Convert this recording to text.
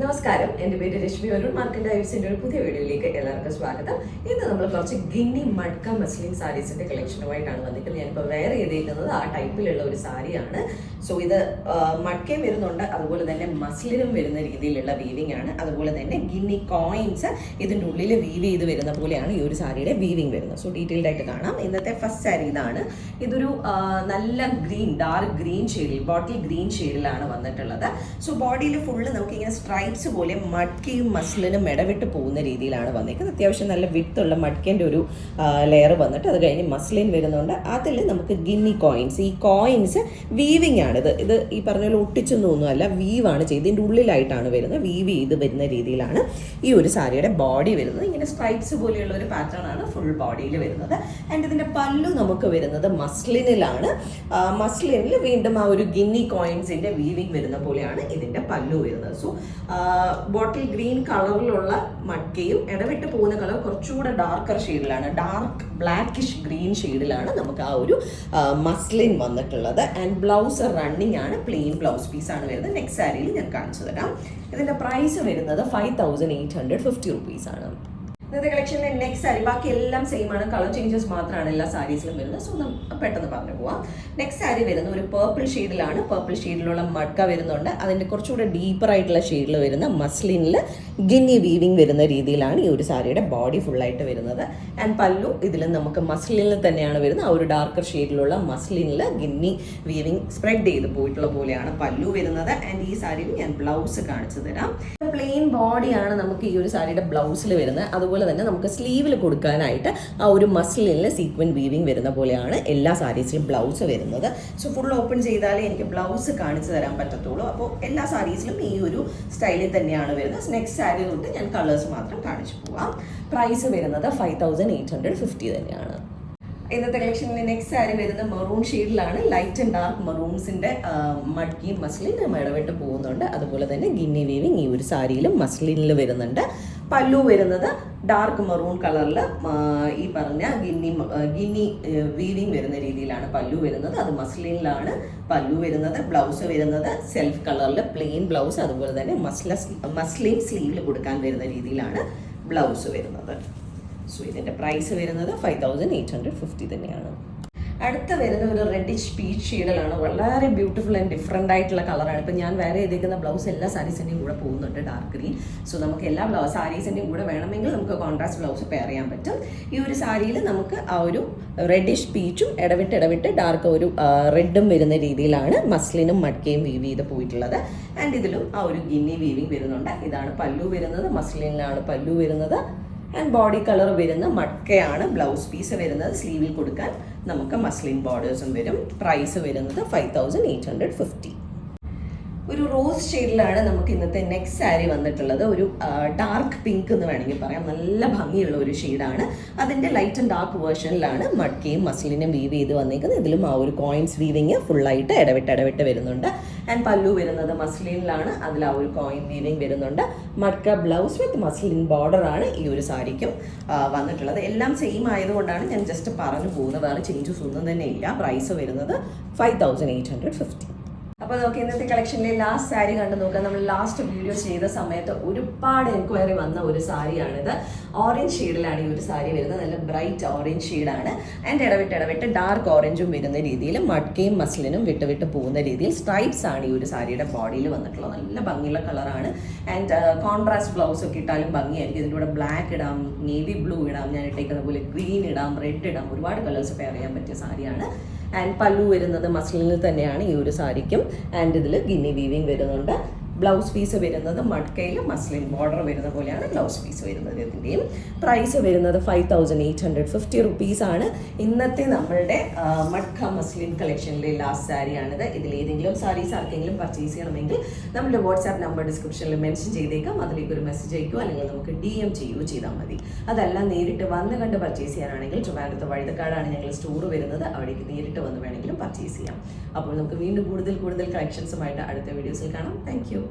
നമസ്കാരം, എൻ്റെ പേര് രശ്മി അരുൺ. മാർക്കറ്റ് ഡൈവ്സിൻ്റെ ഒരു പുതിയ വീഡിയോയിലേക്ക് എല്ലാവർക്കും സ്വാഗതം. ഇന്ന് നമ്മൾ കുറച്ച് ഗിന്നി മഡ്ക മസ്ലിൻ സാരീസിൻ്റെ കളക്ഷനുമായിട്ടാണ് വന്നിരിക്കുന്നത്. ഞാനിപ്പോൾ വെയർ ചെയ്തിരിക്കുന്നത് ആ ടൈപ്പിലുള്ള ഒരു സാരിയാണ്. സോ ഇത് മഡ്കയും വരുന്നുണ്ട്, അതുപോലെ തന്നെ മസ്ലിനും വരുന്ന രീതിയിലുള്ള വീവിംഗ് ആണ്. അതുപോലെ തന്നെ ഗിന്നി കോയിൻസ് ഇതിൻ്റെ ഉള്ളിൽ വീവ് ചെയ്ത് വരുന്ന പോലെയാണ് ഈ ഒരു സാരിയുടെ വീവിംഗ് വരുന്നത്. സോ ഡീറ്റെയിൽഡ് ആയിട്ട് കാണാം. ഇന്നത്തെ ഫസ്റ്റ് സാരി ഇതാണ്. ഇതൊരു നല്ല ഡാർക്ക് ഗ്രീൻ ഷെയ്ഡിൽ, ബോട്ടിൽ ഗ്രീൻ ഷെയ്ഡിലാണ് വന്നിട്ടുള്ളത്. സോ ബോഡിയിൽ ഫുള്ള് നമുക്കിങ്ങനെ സ്ട്രൈപ്സ് പോലെ മഡ്കയും മസ്ലിനും ഇടവിട്ട് പോകുന്ന രീതിയിലാണ് വന്നിരിക്കുന്നത്. അത്യാവശ്യം നല്ല വിട്ടുള്ള മഡ്കേൻ്റെ ഒരു ലെയർ വന്നിട്ട് അത് കഴിഞ്ഞ് മസ്ലിൻ വരുന്നുണ്ട്. അതിൽ നമുക്ക് ഗിന്നി കോയിൻസ്, ഈ കോയിൻസ് വീവിംഗ് ആണ്. ഇത് ഈ പറഞ്ഞ പോലെ ഒട്ടിച്ചൊന്നും ഒന്നുമല്ല, വീവാണ് ചെയ്ത് ഇതിൻ്റെ ഉള്ളിലായിട്ടാണ് വരുന്നത്. വീവ് ചെയ്ത് വരുന്ന രീതിയിലാണ് ഈ ഒരു സാരിയുടെ ബോഡി വരുന്നത്. ഇങ്ങനെ സ്ട്രൈപ്സ് പോലെയുള്ള ഒരു പാറ്റേൺ ആണ് ഫുൾ ബോഡിയിൽ വരുന്നത്. ആൻഡ് ഇതിൻ്റെ പല്ലു നമുക്ക് വരുന്നത് മസ്ലിനിലാണ്. മസ്ലിനിൽ വീണ്ടും ആ ഒരു ഗിന്നി കോയിൻസിൻ്റെ വീവിംഗ് വരുന്ന പോലെയാണ് ഇതിൻ്റെ പല്ലു വരുന്നത്. സോ ബോട്ടിൽ ഗ്രീൻ കളറിലുള്ള മഡ്കയും ഇടവിട്ട് പോകുന്ന കളർ കുറച്ചുകൂടെ ഡാർക്കർ ഷെയ്ഡിലാണ്, ഡാർക്ക് ബ്ലാക്കിഷ് ഗ്രീൻ ഷെയ്ഡിലാണ് നമുക്ക് ആ ഒരു മസ്ലിൻ വന്നിട്ടുള്ളത്. ആൻഡ് ബ്ലൗസ് റണ്ണിങ് ആണ്, പ്ലെയിൻ ബ്ലൗസ് പീസാണ് വരുന്നത്. നെക്സ്റ്റ് സാരിയിൽ ഞാൻ കാണിച്ചു തരാം. ഇതിൻ്റെ പ്രൈസ് വരുന്നത് 5850 റുപ്പീസാണ്. ഇന്നത്തെ കളക്ഷനിലെ നെക്സ്റ്റ് സാരി ബാക്കി എല്ലാം സെയിം ആണ്, കളർ ചേഞ്ചസ് മാത്രമാണ് എല്ലാ സാരീസിലും വരുന്നത്. സോ പെട്ടെന്ന് പറഞ്ഞു പോവാം. നെക്സ്റ്റ് സാരി വരുന്ന ഒരു പേർപ്പിൾ ഷെയ്ഡിലാണ്. പേർപ്പിൾ ഷെയ്ഡിലുള്ള മഡ്ക വരുന്നുണ്ട്. അതിൻ്റെ കുറച്ചുകൂടെ ഡീപ്പർ ആയിട്ടുള്ള ഷെയ്ഡിൽ വരുന്ന മസ്ലിനിൽ ഗിന്നി വീവിംഗ് വരുന്ന രീതിയിലാണ് ഈ ഒരു സാരിയുടെ ബോഡി ഫുള്ളായിട്ട് വരുന്നത്. ആൻഡ് പല്ലു ഇതിൽ നമുക്ക് മസ്ലിനിൽ തന്നെയാണ് വരുന്നത്. ആ ഒരു ഡാർക്കർ ഷെയ്ഡിലുള്ള മസ്ലിനിൽ ഗിന്നി വീവിംഗ് സ്പ്രെഡ് ചെയ്ത് പോയിട്ടുള്ള പോലെയാണ് പല്ലു വരുന്നത്. ആൻഡ് ഈ സാരിയിൽ ഞാൻ ബ്ലൗസ് കാണിച്ചു തരാം. പ്ലെയിൻ ബോഡിയാണ് നമുക്ക് ഈ ഒരു സാരിയുടെ ബ്ലൗസിൽ വരുന്നത്. അതുപോലെ തന്നെ നമുക്ക് സ്ലീവിൽ കൊടുക്കാനായിട്ട് ആ ഒരു മസ്ലിനിൽ സീക്വൻ വീവിംഗ് വരുന്ന പോലെയാണ് എല്ലാ സാരീസിലും ബ്ലൗസ് വരുന്നത്. സോ ഫുൾ ഓപ്പൺ ചെയ്താലേ എനിക്ക് ബ്ലൗസ് കാണിച്ചു തരാൻ പറ്റത്തുള്ളൂ. അപ്പോൾ എല്ലാ സാരീസിലും ഈ ഒരു സ്റ്റൈലിൽ തന്നെയാണ് വരുന്നത്. നെക്സ്റ്റ് സാരി തൊട്ട് ഞാൻ കളേഴ്സ് മാത്രം കാണിച്ചു പോവാം. പ്രൈസ് വരുന്നത് 5850 തന്നെയാണ്. ഇന്നത്തെ കളക്ഷനിൽ നെക്സ്റ്റ് സാരി വരുന്ന മെറൂൺ ഷെയ്ഡിലാണ്. ലൈറ്റ് ആൻഡ് ഡാർക്ക് മെറൂൺസിൻ്റെ മഡ്കിയും മസ്ലിനും ഇടവിട്ട് പോകുന്നുണ്ട്. അതുപോലെ തന്നെ ഗിന്നി വീവിങ് ഈ ഒരു സാരിയിലും മസ്ലിനിൽ വരുന്നുണ്ട്. പല്ലു വരുന്നത് ഡാർക്ക് മെറൂൺ കളറിൽ ഈ പറഞ്ഞ ഗിന്നി വീവിങ് വരുന്ന രീതിയിലാണ് പല്ലു വരുന്നത്. അത് മസ്ലിനിലാണ് പല്ലു വരുന്നത്. ബ്ലൗസ് വരുന്നത് സെൽഫ് കളറിൽ പ്ലെയിൻ ബ്ലൗസ്, അതുപോലെ തന്നെ മസ്ലിൻ സ്ലീവിൽ കൊടുക്കാൻ വരുന്ന രീതിയിലാണ് ബ്ലൗസ് വരുന്നത്. സോ ഇതിൻ്റെ പ്രൈസ് വരുന്നത് 5850 തന്നെയാണ്. അടുത്ത വരുന്ന ഒരു റെഡിഷ് പീച്ച് ഷെയ്ഡിലാണ്. വളരെ ബ്യൂട്ടിഫുൾ ആൻഡ് ഡിഫറെൻ്റ് ആയിട്ടുള്ള കളറാണ്. ഇപ്പം ഞാൻ വേറെ ചെയ്തേക്കുന്ന ബ്ലൗസ് എല്ലാ സാരീസിൻ്റെയും കൂടെ പോകുന്നുണ്ട്, ഡാർക്ക് ഗ്രീൻ. സോ നമുക്ക് എല്ലാ സാരീസിൻ്റെയും കൂടെ വേണമെങ്കിൽ നമുക്ക് കോൺട്രാസ്റ്റ് ബ്ലൗസ് പെയർ ചെയ്യാൻ പറ്റും. ഈ ഒരു സാരിയിൽ നമുക്ക് ആ ഒരു റെഡിഷ് പീച്ചും ഇടവിട്ട് ഡാർക്ക് ഒരു റെഡും വരുന്ന രീതിയിലാണ് മസ്ലിനും മഡ്കയും വീവ് ചെയ്ത് പോയിട്ടുള്ളത്. ആൻഡ് ഇതിലും ആ ഒരു ഗിന്നി വീവിങ് വരുന്നുണ്ട്. ഇതാണ് പല്ലു വരുന്നത്, മസ്ലിനിലാണ് പല്ലു വരുന്നത്. ആൻഡ് ബോഡി കളർ വരുന്ന മഡ്കയാണ് ബ്ലൗസ് പീസ് വരുന്നത്. സ്ലീവിൽ കൊടുക്കാൻ നമുക്ക് മസ്ലിൻ ബോർഡേഴ്സും വരും. പ്രൈസ് വരുന്നത് 5850. ഒരു റോസ് ഷെയ്ഡിലാണ് നമുക്ക് ഇന്നത്തെ നെക്സ്റ്റ് സാരി വന്നിട്ടുള്ളത്. ഒരു ഡാർക്ക് പിങ്ക് എന്ന് വേണമെങ്കിൽ പറയാം. നല്ല ഭംഗിയുള്ള ഒരു ഷെയ്ഡാണ്. അതിൻ്റെ ലൈറ്റ് ആൻഡ് ഡാർക്ക് വേർഷനിലാണ് മഡ്കയും മസ്ലിനും വീവ് ചെയ്ത് വന്നിരിക്കുന്നത്. ഇതിലും ആ ഒരു കോയിൻസ് വീവിങ് ഫുള്ളായിട്ട് ഇടവിട്ട് വരുന്നുണ്ട്. ആൻഡ് പല്ലു വരുന്നത് മസ്ലിനിലാണ്. അതിൽ ആ ഒരു കോയിൻ വീവിങ് വരുന്നുണ്ട്. മഡ്ക ബ്ലൗസ് വിത്ത് മസ്ലിൻ ബോർഡർ ആണ് ഈ ഒരു സാരിക്കും വന്നിട്ടുള്ളത്. എല്ലാം സെയിം ആയതുകൊണ്ടാണ് ഞാൻ ജസ്റ്റ് പറഞ്ഞു പോകുന്നത്. വേറെ ചേഞ്ചസ് ഒന്നും തന്നെ ഇല്ല. പ്രൈസ് വരുന്നത് 5850. അപ്പോൾ നമുക്ക് ഇന്നത്തെ കളക്ഷനിലെ ലാസ്റ്റ് സാരി കണ്ടു നോക്കാം. നമ്മൾ ലാസ്റ്റ് വീഡിയോ ചെയ്ത സമയത്ത് ഒരുപാട് എൻക്വയറി വന്ന ഒരു സാരിയാണിത്. ഓറഞ്ച് ഷെയ്ഡിലാണ് ഈ ഒരു സാരി വരുന്നത്. നല്ല ബ്രൈറ്റ് ഓറഞ്ച് ഷെയ്ഡാണ്. ആൻഡ് ഇടവിട്ട് ഡാർക്ക് ഓറഞ്ചും വരുന്ന രീതിയിൽ മഡ്കയും മസ്ലിനും വിട്ട് പോകുന്ന രീതിയിൽ സ്ട്രൈപ്സ് ആണ് ഈ ഒരു സാരിയുടെ ബോഡിയിൽ വന്നിട്ടുള്ളത്. നല്ല ഭംഗിയുള്ള കളറാണ്. ആൻഡ് കോൺട്രാസ്റ്റ് ബ്ലൗസ് ഒക്കെ ഇട്ടാലും ഭംഗിയായിരിക്കും. ഇതിൻ്റെ കൂടെ ബ്ലാക്ക് ഇടാം, നേവി ബ്ലൂ ഇടാം, ഞാൻ ഇട്ടേക്കുന്ന പോലെ ഗ്രീൻ ഇടാം, റെഡ് ഇടാം. ഒരുപാട് കളേഴ്സ് പെയർ ചെയ്യാൻ പറ്റിയ സാരിയാണ്. ആൻഡ് പല്ലു വരുന്നത് മസ്ലിനിൽ തന്നെയാണ് ഈ ഒരു സാരിക്കും. ആൻഡ് ഇതിൽ ഗിന്നി വീവിങ് വരുന്നുണ്ട്. ബ്ലൗസ് പീസ് വരുന്നത് മഡ്കയിൽ മസ്ലിൻ ബോർഡർ വരുന്ന പോലെയാണ് ബ്ലൗസ് പീസ് വരുന്നത്. ഇതിൻ്റെയും പ്രൈസ് വരുന്നത് 5850 റുപ്പീസാണ്. ഇന്നത്തെ നമ്മളുടെ മഡ്ക മസ്ലിൻ കളക്ഷനിലെ ലാസ്റ്റ് സാരിയാണിത്. ഇതിലേതെങ്കിലും സാരീസ് ആർക്കെങ്കിലും പർച്ചേസ് ചെയ്യണമെങ്കിൽ നമ്മുടെ വാട്സാപ്പ് നമ്പർ ഡിസ്ക്രിപ്ഷനിൽ മെൻഷൻ ചെയ്തേക്കാം. അതിലേക്ക് ഒരു മെസ്സേജ് അയക്കുകയോ അല്ലെങ്കിൽ നമുക്ക് DM ചെയ്യുകയോ ചെയ്താൽ മതി. അതല്ല നേരിട്ട് വന്ന് കണ്ട് പർച്ചേസ് ചെയ്യാനാണെങ്കിൽ ട്രിവാൻഡ്രത്ത് വഴുതക്കാടാണ് ഞങ്ങൾ സ്റ്റോർ വരുന്നത്. അവിടേക്ക് നേരിട്ട് വന്ന് വേണമെങ്കിലും പർച്ചേസ് ചെയ്യാം. അപ്പോൾ നമുക്ക് വീണ്ടും കൂടുതൽ കളക്ഷൻസുമായിട്ട് അടുത്ത വീഡിയോസിൽ കാണാം. Thank you.